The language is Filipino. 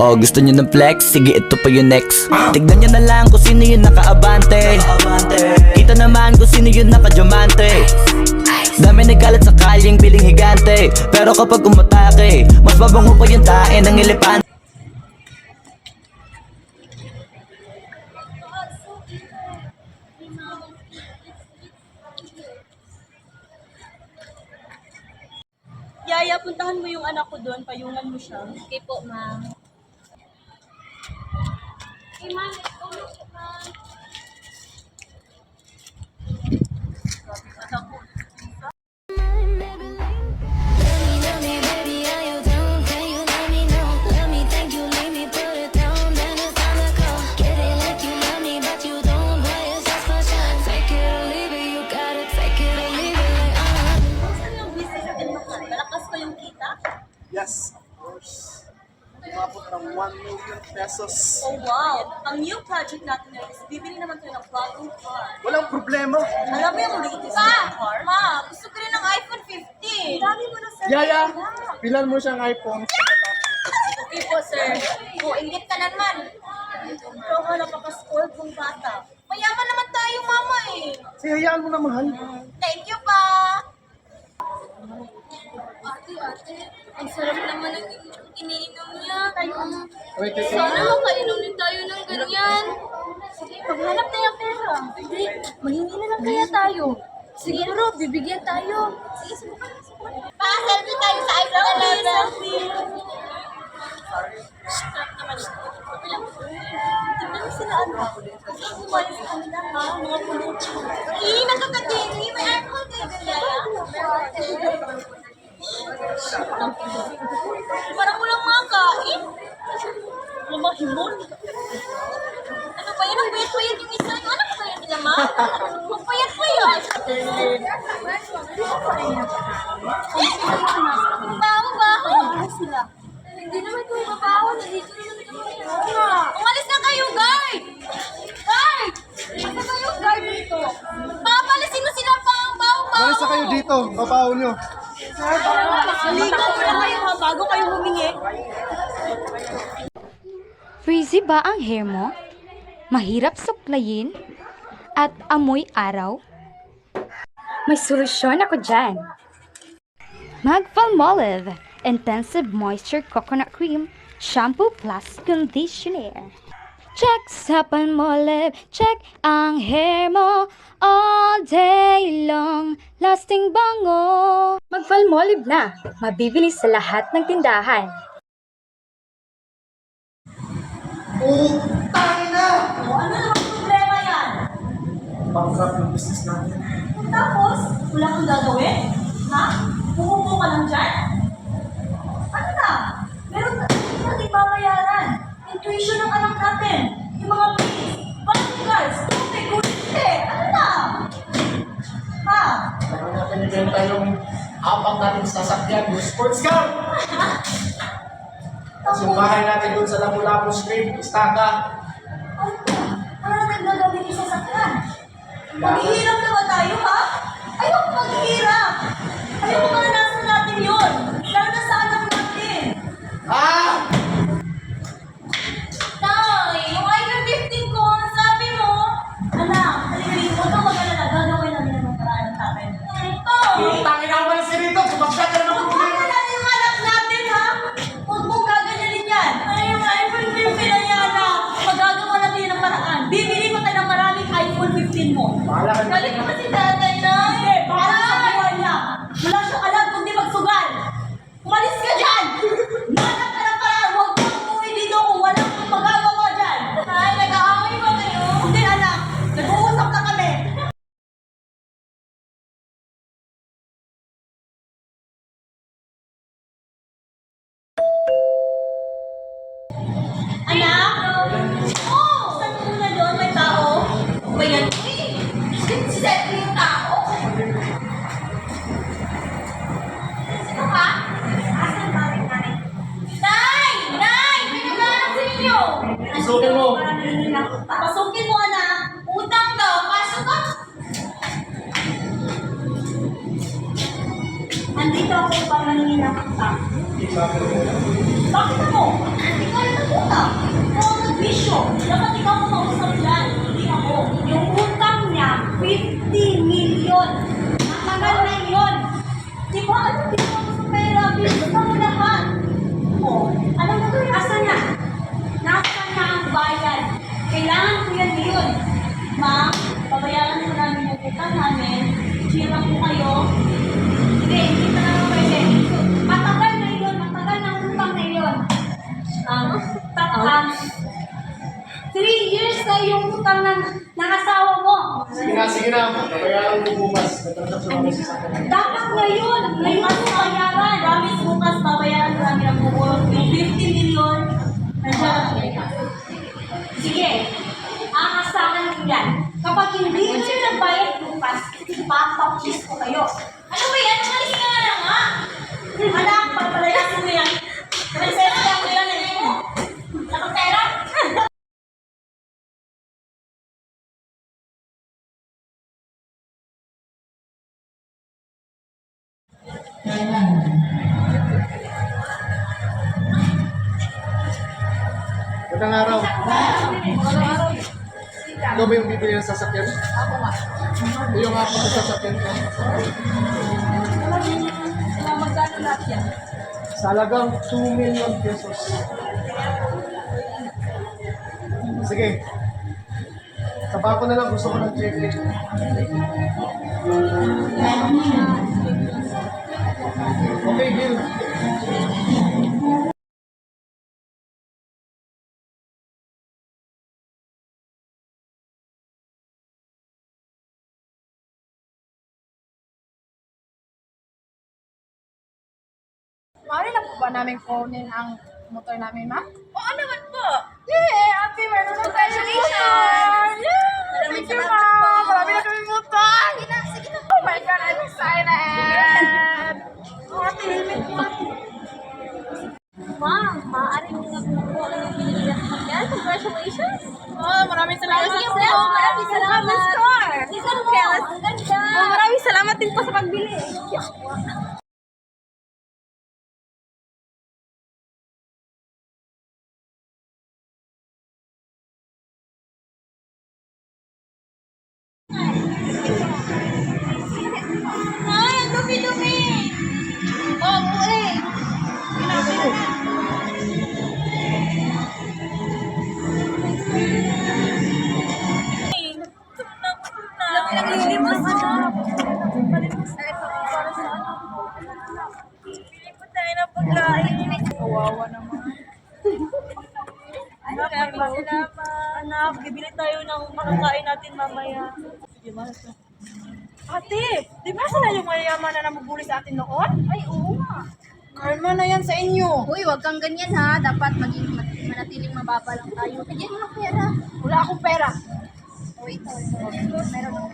Oh, gusto nyo ng flex? Sige, ito pa yung next. Tignan nyo na lang kung sino yung nakaabante. Kita naman kung sino yung nakadiamante. Dami nagkalat sa kalyeng piling higante, pero kapag umatake, mas mabango pa yung tae ng elepante. Yaya, puntahan mo yung anak ko doon, payungan mo siya. Okay po, ma'am. Hey, ma'am, let's go na po, ma'am. Saan yung business natin makal? Malakas pa yung kita? Yes, of course. Umabot ng 1 million pesos. Oh wow! Ang new project natin ngayon is bibili naman tayo ng bagong car. Walang problema. Alam mo yung latest na car? Ma, gusto ko rin ng iPhone 15. Ang dami mo na sa Yaya, pilan mo siyang iPhone. Okay po, sir. Oh, ingit ka naman. Ikaw ka napaka-spoiled mong bata. Mayaman naman tayo, mama eh. Sige, hayaan mo na, mahal. Thank you pa. Ate, ang sarap naman ng iniinom niya. Wait. Sana makainom din tayo ng ganyan. Sige, maghanap tayo ng pera. Hindi, mahingi na lang kaya tayo. Siguro, bibigyan tayo. Sige, subukan. Pa-selfie tayo sa iPhone 11. Tignan mo sila ano. Kasi kumalis ka nila ha, mga pulucho. Nakakadiri. May iPhone kayo, Yaya. Parang walang makain. Lumahimon. Ano ba yan? Ang payat-payat yung isa. Yung anak ba yan nila, ma? Ang payat-payat. Baho-baho. Sila. Hindi naman ito ibabaho. Nandito naman ito. Umalis na kayo, guard! Guard! Ano ba yung guard dito? Papalisin mo sila pa ang baho-baho. Malis na kayo dito, babaw nyo. Naligaw mo na kayo ha, bago kayo humingi. Frizzy ba ang hair mo? Mahirap suklayin? At amoy araw? May solusyon ako dyan. Mag-Palmolive Intensive Moisture Coconut Cream Shampoo plus Conditioner. Check sa Palmolive, check ang hair mo all day long, lasting bango. Mag-Palmolive na, mabibili sa lahat ng tindahan. Utang na! O, ano naman problema yan? Bankrupt yung business natin. Tapos, wala kang gagawin? Ha? Pupupo ka lang dyan? Ano na? Meron natin babayaran. Yung tuition ng anak natin. Yung mga fees, bankers, tubig, kurente. Ano na? Ha? Kaya nga pinibenta yung apat natin sasakyan, yung sports car. Tapos yung bahay natin doon sa Lapu-Lapu Street, Istaka. Ano na? Ano natin gagawin yung sasakyan? Maghihirap na ba tayo, ha? Ayoko maghihirap. Ayoko maranasan natin yun. Lalo na sa anak natin. Ah! Tay, yung iPhone 15 ko, ano sabi mo? Anak, halika huwag kang mag-alala. Gagawin namin ang paraan ng tatay. Ito. Utangin na umalis ka rito, sumaksya ka na ng Huwag problema. mo natin yung anak natin, ha? Huwag mong gaganyanin yan. Ay, yung iPhone 15 na yan, ha? Magagawa natin yan ng paraan. Bibili pa tayo ng maraming iPhone 15 mo. Bahala ka na. Galing naman si tatay na. Hindi, para sa buhay niya. Wala siyang alam kundi magsugal. Umalis ka dyan! Manap ka ng paraan. Huwag kang umuwi dito kung walang kang magagawa dyan. Tay, nag-aaway ba kayo? Hindi, anak. Nag-uusap na kami. Anak? Oh! Saan mo na doon? May tao? Ba yan? Si Seth yung tao. Sino ka? Asan ba rin namin? Nay! Nay! Pinaglalang sa inyo! Isukin mo. Pasukin mo, anak. Utang daw, pasok ka! Andito ako para maningin ng utang. Bakit ako? Hindi ko alam utang. Oo, bisyo. Dapat ikaw ang mausap dyan, hindi ako. Yung utang niya, 50 million. Matagal na yun. Di ba, ano ginawa mo sa pera? Bisyo ka mo lahat. Oo, alam mo, asan na? Nasaan na ang bayad? Kailangan ko yan ngayon. Ma'am, babayaran ko namin yung utang namin. Chill lang po kayo. Hindi pa naman pwede. Matagal na yun, matagal na ang utang na yun. 3 years na yung utang ng asawa mo. Sige na. Babayaran mo bukas. Natransaksyon ako sa sakyan. Dapat ngayon mo bayaran. Promise bukas, babayaran namin ang buo. Yung 50 million, nandiyan ang sige, aasahan ko yan. Kapag hindi kayo nagbayad bukas, papakis ko kayo. Ano ba yan? Malis ka nga nga. Anak, pagpalayasin mo yan. Prinsesa mo yan eh. Nakang pera? Magandang araw. Ikaw ba yung bibili ng sasakyan? Ako nga. Yung ako sa sasakyan ko. Magkano lahat yan? Sa halagang 2 million pesos. Sige. Taba ko na lang. Gusto ko ng check-in. Okay, deal. Maaari na po ba namin kunin ang motor namin, ma'am? Oo naman po. Yeah, Ate, meron na congratulations! Yeah! Thank you, ma'am! Marami na kami motor! Sige na. Oh my God, I'm excited! Oh, Ate, limit mo. Ma'am, maaari mo na po ang binili natin magyan. Congratulations! Oh, maraming salamat sa po. Maraming salamat. Sige po, ang ganda. Oh, maraming salamat din po sa pagbili. Ay, ang dumi-dumi! Oh, uli! Naglilimos mo! Pili po tayo ng pagkain. Kawawa naman. Anak, bibili tayo ng makakain natin mamaya. Ate, di ba sila yung mayayaman na namubuli sa atin noon? Ay, oo nga. Karma na yan sa inyo. Uy, wag kang ganyan ha. Dapat maging manatiling mababa lang tayo. Bigyan mo ng pera. Wala akong pera. O ito. Meron.